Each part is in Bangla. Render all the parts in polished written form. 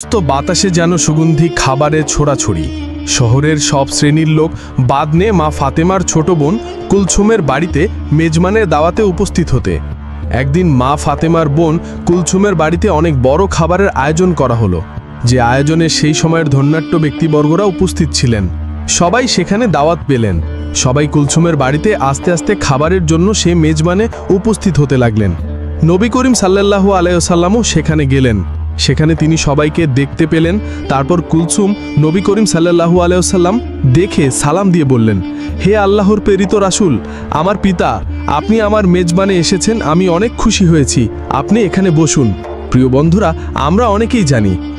তো বাতাসে যেন সুগন্ধি খাবারের ছোড়াছড়ি। শহরের সব শ্রেণীর লোক বাদ নিয়ে মা ফাতেমার ছোট বোন কুলছুমের বাড়িতে মেজবানের দাওয়াতে উপস্থিত হতে। একদিন মা ফাতেমার বোন কুলছুমের বাড়িতে অনেক বড় খাবারের আয়োজন করা হলো, যে আয়োজনে সেই সময়ের ধন্যাঢ্য ব্যক্তিবর্গরা উপস্থিত ছিলেন। সবাই সেখানে দাওয়াত পেলেন। সবাই কুলছুমের বাড়িতে আস্তে আস্তে খাবারের জন্য সে মেজবানে উপস্থিত হতে লাগলেন। নবী করিম সাল্লাল্লাহু আলাইহি ওয়াসাল্লামও সেখানে গেলেন। সেখানে তিনি সবাইকে দেখতে পেলেন। তারপর কুলছুম নবী করিম সাল্লাল্লাহু আলাইহি ওয়াসাল্লাম দেখে সালাম দিয়ে বললেন, হে আল্লাহর প্রেরিত রাসূল, আমার পিতা, আপনি আমার মেজবানে এসেছেন, আমি অনেক খুশি হয়েছি, আপনি এখানে বসুন। প্রিয় বন্ধুরা, আমরা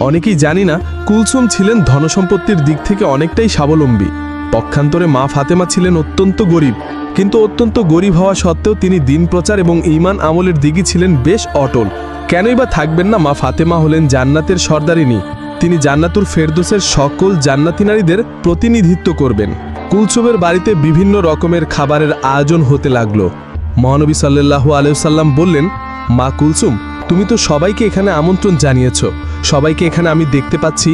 অনেকেই জানি না কুলছুম ছিলেন ধনসম্পত্তির দিক থেকে অনেকটাই স্বাবলম্বী। পক্ষান্তরে মা ফাতেমা ছিলেন অত্যন্ত গরিব, কিন্তু অত্যন্ত গরিব হওয়া সত্ত্বেও তিনি দিন প্রচার এবং ঈমান আমলের দিকে ছিলেন বেশ অটল। কেনই বা থাকবেন না? মা ফাতেমা হলেন জান্নাতের সর্দারিনী। তিনি জান্নাতুল ফেরদৌসের সকল জান্নাতি নারীদের প্রতিনিধিত্ব করবেন। কুলছুমের বাড়িতে বিভিন্ন রকমের খাবারের আয়োজন হতে লাগলো। মহানবী সাল্লাল্লাহু আলাইহি ওয়াসাল্লাম বললেন, মা কুলছুম, তুমি তো সবাইকে এখানে আমন্ত্রণ জানিয়েছ। সবাইকে এখানে আমি দেখতে পাচ্ছি।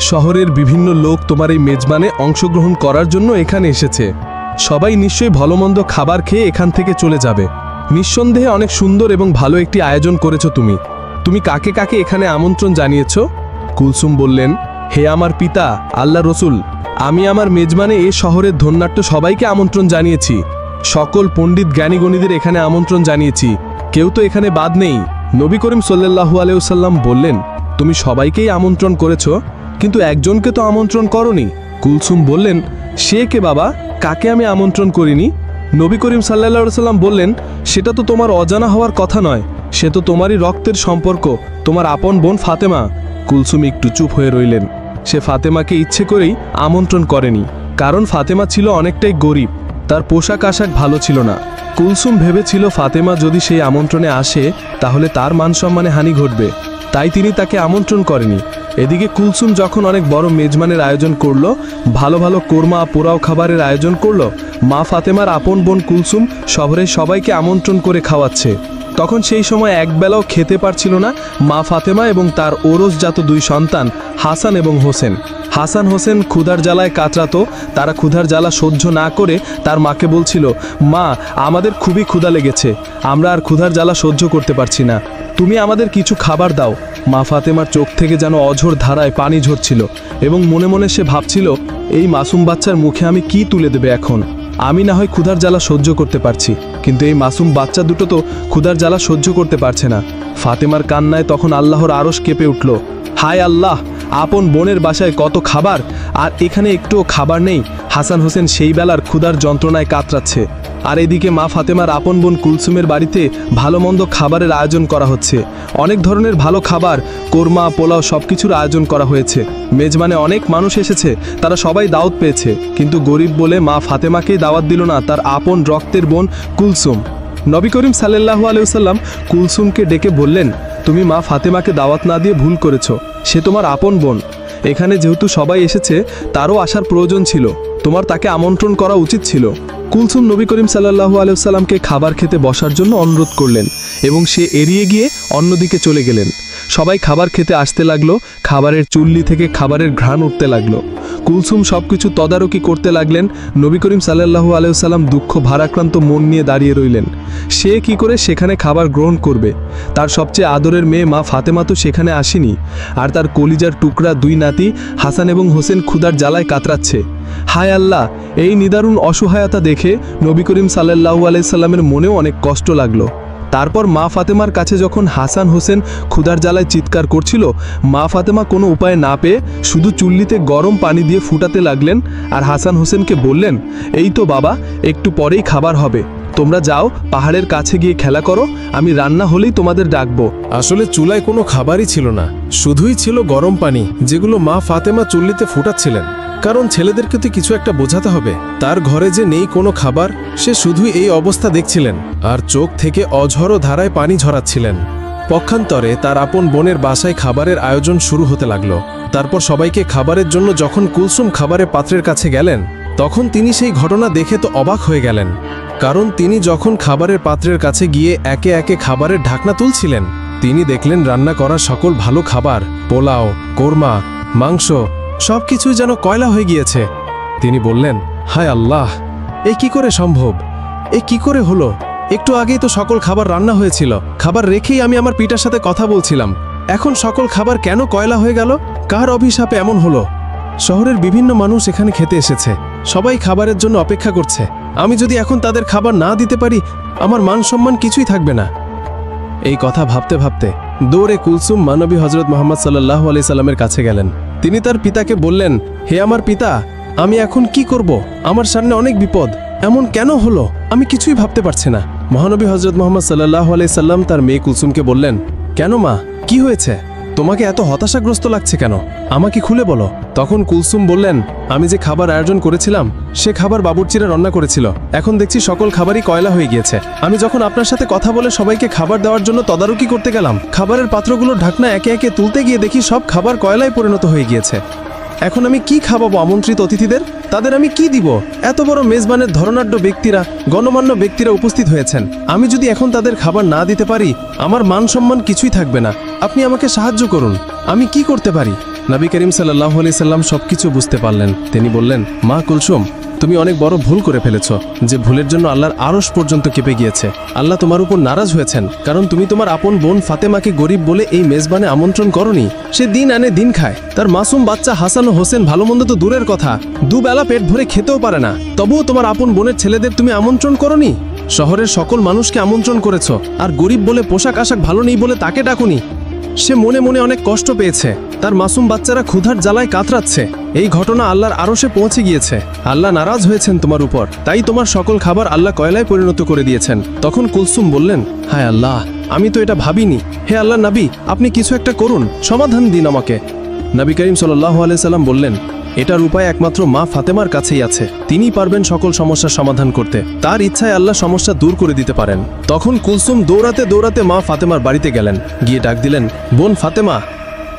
শহরের বিভিন্ন লোক তোমার এই মেজবানে অংশগ্রহণ করার জন্য এখানে এসেছে। সবাই নিশ্চয়ই ভালোমন্দ খাবার খেয়ে এখান থেকে চলে যাবে। নিঃসন্দেহে অনেক সুন্দর এবং ভালো একটি আয়োজন করেছো তুমি কাকে কাকে এখানে আমন্ত্রণ জানিয়েছ? কুলছুম বললেন, হে আমার পিতা, আল্লাহ রসুল, আমি আমার মেজবানে এ শহরের ধন্যাঢ্য সবাইকে আমন্ত্রণ জানিয়েছি। সকল পণ্ডিত জ্ঞানীগণীদের এখানে আমন্ত্রণ জানিয়েছি, কেউ তো এখানে বাদ নেই। নবী করিম সাল্লাল্লাহু আলাইহি ওয়াসাল্লাম বললেন, তুমি সবাইকেই আমন্ত্রণ করেছ, কিন্তু একজনকে তো আমন্ত্রণ করনি। কুলছুম বললেন, সে কে বাবা? কাকে আমি আমন্ত্রণ করিনি? নবী করিম সাল্লাল্লাহু আলাইহি ওয়াসাল্লাম বললেন, সেটা তো তোমার অজানা হওয়ার কথা নয়, সে তো তোমারই রক্তের সম্পর্ক, তোমার আপন বোন ফাতেমা। কুলছুম একটু চুপ হয়ে রইলেন। সে ফাতেমাকে ইচ্ছে করেই আমন্ত্রণ করেনি, কারণ ফাতেমা ছিল অনেকটাই গরিব, তার পোশাক আশাক ভালো ছিল না। কুলছুম ভেবেছিল ফাতেমা যদি সেই আমন্ত্রণে আসে তাহলে তার মান সম্মানে হানি ঘটবে, তাই তিনি তাকে আমন্ত্রণ করেনি। এদিকে কুলছুম যখন অনেক বড় মেজবানের আয়োজন করলো, ভালো ভালো কোরমা পোড়াও খাবারের আয়োজন করলো, মা ফাতেমার আপন বোন কুলছুম শহরের সবাইকে আমন্ত্রণ করে খাওয়াচ্ছে। তখন সেই সময় একবেলাও খেতে পারছিল না মা ফাতেমা এবং তার ওরসজাত দুই সন্তান হাসান এবং হোসেন। হাসান হোসেন ক্ষুধার জ্বালায় কাতরাতো। তারা ক্ষুধার জ্বালা সহ্য না করে তার মাকে বলছিল, মা, আমাদের খুবই ক্ষুধা লেগেছে, আমরা আর ক্ষুধার জ্বালা সহ্য করতে পারছি না, তুমি আমাদের কিছু খাবার দাও। মা ফাতেমার চোখ থেকে যেন অঝোর ধারায় পানি ঝরছিল এবং মনে মনে সে ভাবছিল, এই মাসুম বাচ্চার মুখে আমি কি তুলে দেবে এখন? আমি না হয় ক্ষুধার জ্বালা সহ্য করতে পারছি, কিন্তু এই মাসুম বাচ্চা দুটো তো ক্ষুধার জ্বালা সহ্য করতে পারছে না। ফাতেমার কান্নায় তখন আল্লাহর আরশ কেঁপে উঠল। হায় আল্লাহ, আপন বোনের বাসায় কত খাবার, আর এখানে একটুও খাবার নেই। হাসান হোসেন সেই বেলার ক্ষুধার যন্ত্রণায় কাতরাচ্ছে, আর এদিকে মা ফাতেমার আপন বোন কুলছুমের বাড়িতে ভালো মন্দ খাবারের আয়োজন করা হচ্ছে। অনেক ধরনের ভালো খাবার, কোরমা পোলাও সবকিছুর আয়োজন করা হয়েছে। মেজবানে অনেক মানুষ এসেছে, তারা সবাই দাওয়াত পেয়েছে, কিন্তু গরিব বলে মা ফাতেমাকেই দাওয়াত দিল না তার আপন রক্তের বোন কুলছুম। নবী করিম সাল্লাল্লাহু আলাইহি ওয়াসাল্লাম কুলছুমকে ডেকে বললেন, তুমি মা ফাতেমাকে দাওয়াত না দিয়ে ভুল করেছ, সে তোমার আপন বোন। এখানে যেহেতু সবাই এসেছে, তারও আসার প্রয়োজন ছিল, তোমার তাকে আমন্ত্রণ করা উচিত ছিল। কুলছুম নবী করিম সাল্লাল্লাহু আলাইহি ওয়াসাল্লামকে খাবার খেতে বসার জন্য অনুরোধ করলেন এবং সে এড়িয়ে গিয়ে অন্যদিকে চলে গেলেন। সবাই খাবার খেতে আসতে লাগলো, খাবারের চুল্লি থেকে খাবারের ঘ্রাণ উঠতে লাগলো। কুলছুম সবকিছু তদারকি করতে লাগলেন। নবী করিম সাল্লাল্লাহু আলাইহি ওয়াসাল্লাম দুঃখ ভারাক্রান্ত মন নিয়ে দাঁড়িয়ে রইলেন। সে কি করে সেখানে খাবার গ্রহণ করবে? তার সবচেয়ে আদরের মেয়ে মা ফাতেমা তো সেখানে আসেনি, আর তার কলিজার টুকরা দুই নাতি হাসান এবং হোসেন ক্ষুধার জ্বালায় কাতরাচ্ছে। হায় আল্লাহ, এই নিদারুণ অসহায়তা দেখে নবী করিম সাল্লাল্লাহু আলাইহি সাল্লামের মনেও অনেক কষ্ট লাগলো। তারপর মা ফাতেমার কাছে যখন হাসান হোসেন ক্ষুধার জ্বালায় চিৎকার করছিল, মা ফাতেমা কোনো উপায় না পেয়ে শুধু চুল্লিতে গরম পানি দিয়ে ফুটাতে লাগলেন, আর হাসান হোসেনকে বললেন, এই তো বাবা, একটু পরেই খাবার হবে, তোমরা যাও পাহাড়ের কাছে গিয়ে খেলা করো, আমি রান্না হলেই তোমাদের ডাকবো। আসলে চুলায় কোনো খাবারই ছিল না, শুধুই ছিল গরম পানি, যেগুলো মা ফাতেমা চুল্লিতে ফুটাচ্ছিলেন। কারণ ছেলেদেরকে তো কিছু একটা বোঝাতে হবে, তার ঘরে যে নেই কোনো খাবার, সে শুধুই এই অবস্থা দেখছিলেন আর চোখ থেকে অঝরো ধারায় পানি ঝরাচ্ছিলেন। পক্ষান্তরে তার আপন বোনের বাসায় খাবারের আয়োজন শুরু হতে লাগলো। তারপর সবাইকে খাবারের জন্য যখন কুলছুম খাবারের পাত্রের কাছে গেলেন, তখন তিনি সেই ঘটনা দেখে তো অবাক হয়ে গেলেন। কারণ তিনি যখন খাবারের পাত্রের কাছে গিয়ে একে একে খাবারের ঢাকনা তুলছিলেন, তিনি দেখলেন রান্না করা সকল ভালো খাবার, পোলাও, কোরমা, মাংস সবকিছু যেন কয়লা হয়ে গিয়েছে। তিনি বললেন, হায় আল্লাহ, এ কি করে সম্ভব? এ কি করে হলো? একটু আগেই তো সকল খাবার রান্না হয়েছিল, খাবার রেখেই আমি আমার পিতার সাথে কথা বলছিলাম। এখন সকল খাবার কেন কয়লা হয়ে গেল? কার অভিশাপে এমন হলো? শহরের বিভিন্ন মানুষ এখানে খেতে এসেছে, সবাই খাবারের জন্য অপেক্ষা করছে। আমি যদি এখন তাদের খাবার না দিতে পারি, আমার মান সম্মান কিছুই থাকবে না। এই কথা ভাবতে ভাবতে দৌড়ে কুলসুম মানবী হজরত মোহাম্মদ সাল্লাল্লাহু আলাইহি সাল্লামের কাছে গেলেন। তিনি তার পিতাকে বললেন, হে আমার পিতা, আমি এখন কি করব? আমার সামনে অনেক বিপদ, এমন কেন হলো? আমি কিছুই ভাবতে পারছি না। মহানবী হজরত মোহাম্মদ সাল্লাল্লাহু আলাইহি সাল্লাম তার মেয়ে কুলসুমকে বললেন, কেন মা, কি হয়েছে? তোমাকে এত হতাশাগ্রস্ত লাগছে কেন? আমাকে খুলে বলো। তখন কুলসুম বললেন, আমি যে খাবার আয়োজন করেছিলাম সে খাবার বাবুর্চিরা রান্না করেছিল। এখন দেখছি সকল খাবারই কয়লা হয়ে গিয়েছে। আমি যখন আপনার সাথে কথা বলে সবাইকে খাবার দেওয়ার জন্য তদারকি করতে গেলাম, খাবারের পাত্রগুলোর ঢাকনা একে একে তুলতে গিয়ে দেখি সব খাবার কয়লায় পরিণত হয়ে গিয়েছে। এখন আমি কি খাওয়াবো আমন্ত্রিত অতিথিদের? তাদের আমি কি দিব? এত বড় মেজবানের ধরনাঢ্য ব্যক্তিরা, গণমান্য ব্যক্তিরা উপস্থিত হয়েছেন। আমি যদি এখন তাদের খাবার না দিতে পারি, আমার মান সম্মান কিছুই থাকবে না। আপনি আমাকে সাহায্য করুন, আমি কি করতে পারি? নবী করিম সাল্লাল্লাহু আলাইহি সাল্লাম সবকিছু বুঝতে পারলেন। তিনি বললেন, মা কুলসুম, তুমি অনেক বড় ভুল করে ফেলেছ, যে ভুলের জন্য আল্লাহর আরশ পর্যন্ত কেঁপে গিয়েছে। আল্লাহ তোমার উপর নারাজ হয়েছেন, কারণ তুমি তোমার আপন বোন ফাতেমাকে গরিব বলে এই মেজবানে আমন্ত্রণ করনি। সে দিন আনে দিন খায়, তার মাসুম বাচ্চা হাসান ও হোসেন ভালো মন্দ তো দূরের কথা, দুবেলা পেট ভরে খেতেও পারে না, তবুও তোমার আপন বোনের ছেলেদের তুমি আমন্ত্রণ করনি। শহরের সকল মানুষকে আমন্ত্রণ করেছ, আর গরিব বলে পোশাক আশাক ভালো নেই বলে তাকে ডাকুনি। সে মনে মনে অনেক কষ্ট পেয়েছে, তার মাসুম বাচ্চারা ক্ষুধার জ্বালায় কাতরাচ্ছে। এই ঘটনা আল্লাহর আরশে পৌঁছে গিয়েছে। আল্লাহ নারাজ হয়েছেন তোমার উপর, তাই তোমার সকল খাবার আল্লাহ কয়লায় পরিণত করে দিয়েছেন। তখন কুলসুম বললেন, হায় আল্লাহ, আমি তো এটা ভাবিনি। হে আল্লাহ নবী, আপনি কিছু একটা করুন, সমাধান দিন আমাকে। নবী করিম সাল্লাল্লাহু আলাইহি সাল্লাম বললেন, এটার উপায় একমাত্র মা ফাতেমার কাছেই আছে। তিনিই পারবেন সকল সমস্যার সমাধান করতে। তার ইচ্ছায় আল্লাহ সমস্যা দূর করে দিতে পারেন। তখন কুলসুম দৌড়াতে দৌড়াতে মা ফাতেমার বাড়িতে গেলেন। গিয়ে ডাক দিলেন, বোন ফাতেমা।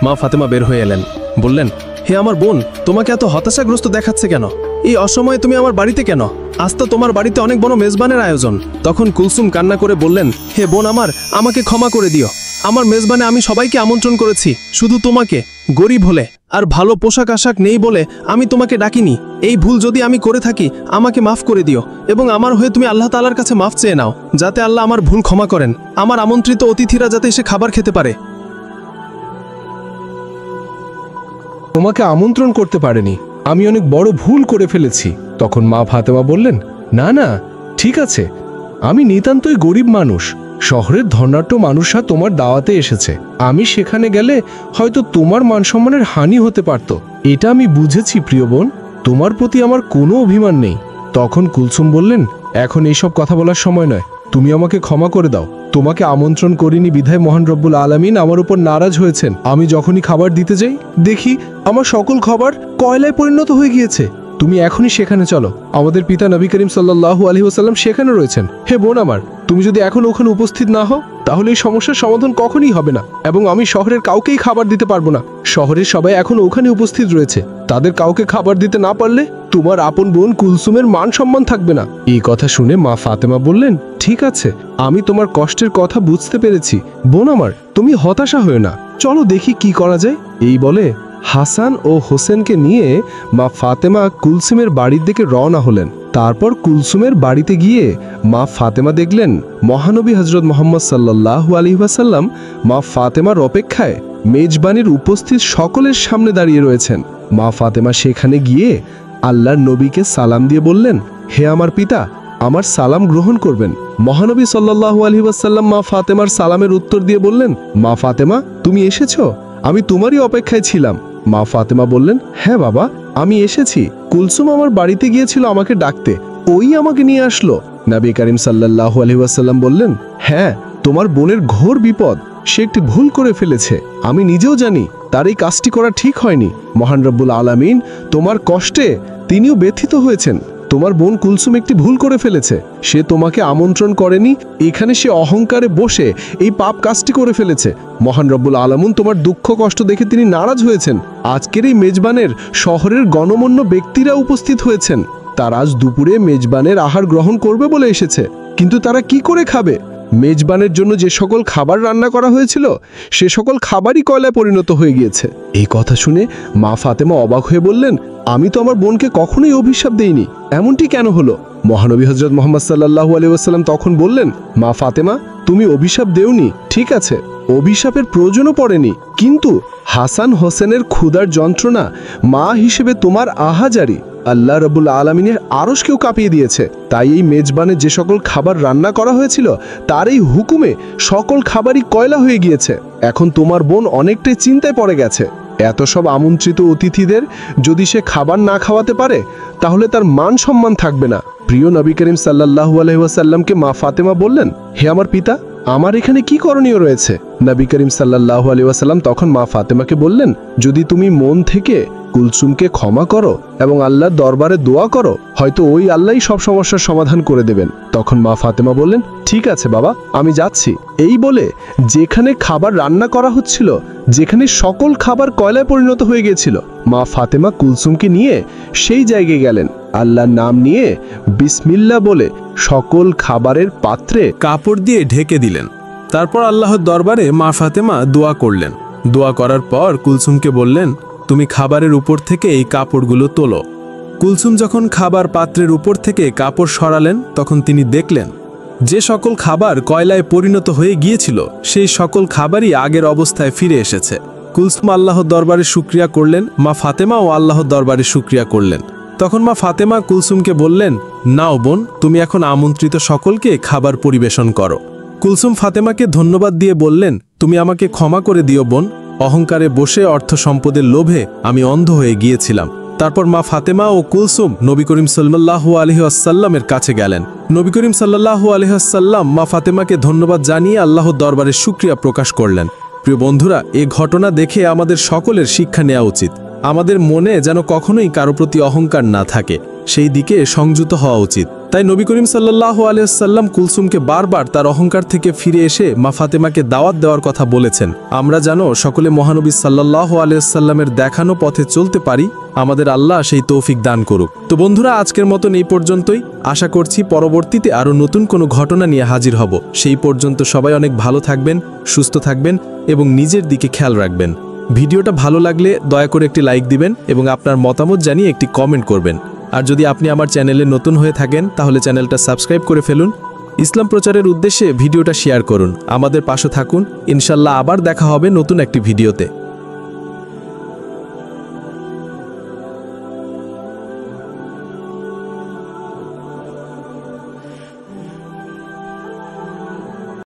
মা ফাতেমা বের হয়ে এলেন, বললেন, হে আমার বোন, তোমাকে এত হতাশাগ্রস্ত দেখাচ্ছে কেন? এই অসময়ে তুমি আমার বাড়িতে কেন? আজ তো তোমার বাড়িতে অনেক বড় মেজবানের আয়োজন। তখন কুলসুম কান্না করে বললেন, হে বোন আমার, আমাকে ক্ষমা করে দিও। আমার মেজবানে আমি সবাইকে আমন্ত্রণ করেছি, শুধু তোমাকে। গরিব হলে আর ভালো পোশাক আশাক নেই বলে আমি তোমাকে ডাকিনি। এই ভুল যদি আমি করে থাকি, আমাকে মাফ করে দিও, এবং আমার হয়ে তুমি আল্লাহ তাআলার কাছে মাফ চেয়ে নাও, যাতে আল্লাহ আমার ভুল ক্ষমা করেন, আমার আমন্ত্রিত অতিথিরা যাতে এসে খাবার খেতে পারে। তোমাকে আমন্ত্রণ করতে পারেনি, আমি অনেক বড় ভুল করে ফেলেছি। তখন মা ফাতেমা বললেন, না না, ঠিক আছে, আমি নিতান্তই গরিব মানুষ। শহরের ধনাঢ্য মানুষরা তোমার দাওয়াতে এসেছে, আমি সেখানে গেলে হয়তো তোমার মান সম্মানের হানি হতে পারত। এটা আমি বুঝেছি প্রিয় বোন, তোমার প্রতি আমার কোনো অভিমান নেই। তখন কুলসুম বললেন, এখন এইসব কথা বলার সময় নয়, তুমি আমাকে ক্ষমা করে দাও। তোমাকে আমন্ত্রণ করিনি বিধায় মহান রব্বুল আলামিন আমার উপর নারাজ হয়েছেন। আমি যখনই খাবার দিতে যাই, দেখি আমার সকল খাবার কয়লায় পরিণত হয়ে গিয়েছে। তুমি এখনই সেখানে চলো, আমাদের পিতা নবী করিম সাল্লাল্লাহু আলাইহি ওয়াসাল্লাম সেখানে রয়েছেন। হে বোন আমার, তুমি যদি এখন ওখানে উপস্থিত না হও, তাহলে এই সমস্যার সমাধান কখনই হবে না, এবং আমি শহরের কাউকেই খাবার দিতে পারবো না। শহরের সবাই এখন ওখানে উপস্থিত রয়েছে, তাদের কাউকে খাবার দিতে না পারলে তোমার আপন বোন কুলসুমের মান সম্মান থাকবে না। এই কথা শুনে মা ফাতেমা বললেন, ঠিক আছে, আমি তোমার কষ্টের কথা বুঝতে পেরেছি। বোন আমার, তুমি হতাশা হয়ে না, চলো দেখি কি করা যায়। এই বলে হাসান ও হোসেনকে নিয়ে মা ফাতেমা কুলসুমের বাড়ির দিকে রওনা হলেন। তারপর কুলসুমের বাড়িতে গিয়ে মা ফাতেমা দেখলেন মহানবী হজরত মোহাম্মদ সাল্লাল্লাহু আলাইহি ওয়াসাল্লাম মা ফাতেমার অপেক্ষায় মেজবানির উপস্থিত সকলের সামনে দাঁড়িয়ে রয়েছেন। মা ফাতেমা সেখানে গিয়ে আল্লাহর নবীকে সালাম দিয়ে বললেন, হে আমার পিতা, আমার সালাম গ্রহণ করবেন। মহানবী সাল্লাল্লাহু আলাইহি ওয়াসাল্লাম মা ফাতেমার সালামের উত্তর দিয়ে বললেন, মা ফাতেমা, তুমি এসেছো? আমি তোমারই অপেক্ষায় ছিলাম। মা ফাতেমা বললেন, হ্যাঁ বাবা, আমি এসেছি। কুলসুম আমার বাড়িতে গিয়েছিল আমাকে ডাকতে, ওই আমাকে নিয়ে আসলো। নবী করিম সাল্লাল্লাহু আলাইহি ওয়াসাল্লাম বললেন, হ্যাঁ, তোমার বোনের ঘোর বিপদ, সে একটি ভুল করে ফেলেছে। আমি নিজেও জানি তার এই কাজটি করা ঠিক হয়নি। মহান রব্বুল আলামিন তোমার কষ্টে তিনিও ব্যথিত হয়েছেন। তোমার বোন কুলসুম একটি ভুল করে ফেলেছে, সে তোমাকে আমন্ত্রণ করেনি, এখানে সে অহংকারে বসে এই পাপ কাজটি করে ফেলেছে। মহান রব্বুল আলামিন তোমার দুঃখ কষ্ট দেখে তিনি নারাজ হয়েছেন। আজকের এই মেজবানের শহরের গণমান্য ব্যক্তিরা উপস্থিত হয়েছেন, তারা আজ দুপুরে মেজবানের আহার গ্রহণ করবে বলে এসেছে, কিন্তু তারা কি করে খাবে? মেজবানের জন্য যে সকল খাবার রান্না করা হয়েছিল সে সকল খাবারই কয়লায় পরিণত হয়ে গিয়েছে। এই কথা শুনে মা ফাতেমা অবাক হয়ে বললেন, আমি তো আমার বোনকে কখনোই অভিশাপ দেইনি, এমনটি কেন হলো? মহানবী হযরত মুহাম্মদ সাল্লাল্লাহু আলাইহি ওয়াসাল্লাম তখন বললেন, মা ফাতেমা, তুমি অভিশাপ দেওনি, ঠিক আছে, অভিশাপের প্রয়োজনও পড়েনি, কিন্তু হাসান হোসেনের ক্ষুধার যন্ত্রণা মা হিসেবে তোমার আহাজারি আল্লাহ রাব্বুল আলামিনের আরশকেও কাঁপিয়ে দিয়েছে। তাই এই মেজবানে যে সকল খাবার রান্না করা হয়েছিল তার এই হুকুমে সকল খাবারই কয়লা হয়ে গিয়েছে। এখন তোমার বোন অনেকটাই চিন্তায় পড়ে গেছে। এত সব আমন্ত্রিত অতিথিদের যদি সে খাবার না খাওয়াতে পারে তাহলে তার মান সম্মান থাকবে না। প্রিয় নবী করিম সাল্লাল্লাহু আলাইহি ওয়াসাল্লামকে মা ফাতেমা বললেন, হে আমার পিতা, আমার এখানে কি করণীয় রয়েছে? নবী করিম সাল্লাল্লাহু আলাইহি ওয়াসাল্লাম তখন মা ফাতেমাকে বললেন, যদি তুমি মন থেকে কুলসুমকে ক্ষমা করো এবং আল্লাহর দরবারে দোয়া করো, হয়তো ওই আল্লাহই সব সমস্যার সমাধান করে দেবেন। তখন মা ফাতেমা বললেন, ঠিক আছে বাবা, আমি যাচ্ছি। এই বলে যেখানে খাবার রান্না করা হচ্ছিল, যেখানে সকল খাবার কয়লায় পরিণত হয়ে গিয়েছিল, মা ফাতেমা কুলসুমকে নিয়ে সেই জায়গায় গেলেন। আল্লাহর নাম নিয়ে বিসমিল্লাহ বলে সকল খাবারের পাত্রে কাপড় দিয়ে ঢেকে দিলেন। তারপর আল্লাহর দরবারে মা ফাতেমা দোয়া করলেন। দোয়া করার পর কুলসুমকে বললেন, তুমি খাবারের উপর থেকে এই কাপড়গুলো তোলো। কুলসুম যখন খাবার পাত্রের উপর থেকে কাপড় সরালেন তখন তিনি দেখলেন যে সকল খাবার কয়লায় পরিণত হয়ে গিয়েছিল সেই সকল খাবারই আগের অবস্থায় ফিরে এসেছে। কুলসুম আল্লাহর দরবারে শুকরিয়া করলেন, মা ফাতেমাও আল্লাহর দরবারে শুকরিয়া করলেন। তখন মা ফাতেমা কুলসুমকে বললেন, নাও বোন, তুমি এখন আমন্ত্রিত সকলকে খাবার পরিবেশন করো। কুলসুম ফাতেমাকে ধন্যবাদ দিয়ে বললেন, তুমি আমাকে ক্ষমা করে দিও বোন, অহংকারে বসে অর্থ সম্পদের লোভে আমি অন্ধ হয়ে গিয়েছিলাম। তারপর মা ফাতেমা ও কুলসুম নবী করিম সাল্লাল্লাহু আলাইহি ওয়াসাল্লামের কাছে গেলেন। নবী করিম সাল্লাল্লাহু আলাইহি ওয়াসাল্লাম মা ফাতেমাকে ধন্যবাদ জানিয়ে আল্লাহর দরবারে শুকরিয়া প্রকাশ করলেন। প্রিয় বন্ধুরা, এই ঘটনা দেখে আমাদের সকলের শিক্ষা নেওয়া উচিত। আমাদের মনে যেন কখনোই কারো প্রতি অহংকার না থাকে, সেই দিকে সংযত হওয়া উচিত। তাই নবী করিম সাল্লাল্লাহু আলাইহি ওয়াসাল্লাম কুলসুমকে বারবার তার অহংকার থেকে ফিরে এসে মা ফাতেমাকে দাওয়াত দেওয়ার কথা বলেছেন। আমরা যেন সকলে মহানবী সাল্লাল্লাহু আলাইহি ওয়াসাল্লামের দেখানো পথে চলতে পারি। আমাদের আল্লাহ সেই তৌফিক দান করুক। তো বন্ধুরা, আজকের মতন এই পর্যন্তই। আশা করছি পরবর্তীতে আরও নতুন কোনো ঘটনা নিয়ে হাজির হব। সেই পর্যন্ত সবাই অনেক ভালো থাকবেন, সুস্থ থাকবেন এবং নিজের দিকে খেয়াল রাখবেন। ভিডিওটা ভালো লাগলে দয়া করে একটি লাইক দিবেন এবং আপনার মতামত জানিয়ে একটি কমেন্ট করবেন। আর যদি আপনি আমার চ্যানেলে নতুন হয়ে থাকেন তাহলে চ্যানেলটা সাবস্ক্রাইব করে ফেলুন। ইসলাম প্রচারের উদ্দেশ্যে ভিডিওটা শেয়ার করুন। আমাদের পাশে থাকুন। ইনশাল্লাহ আবার দেখা হবে নতুন একটি ভিডিওতে।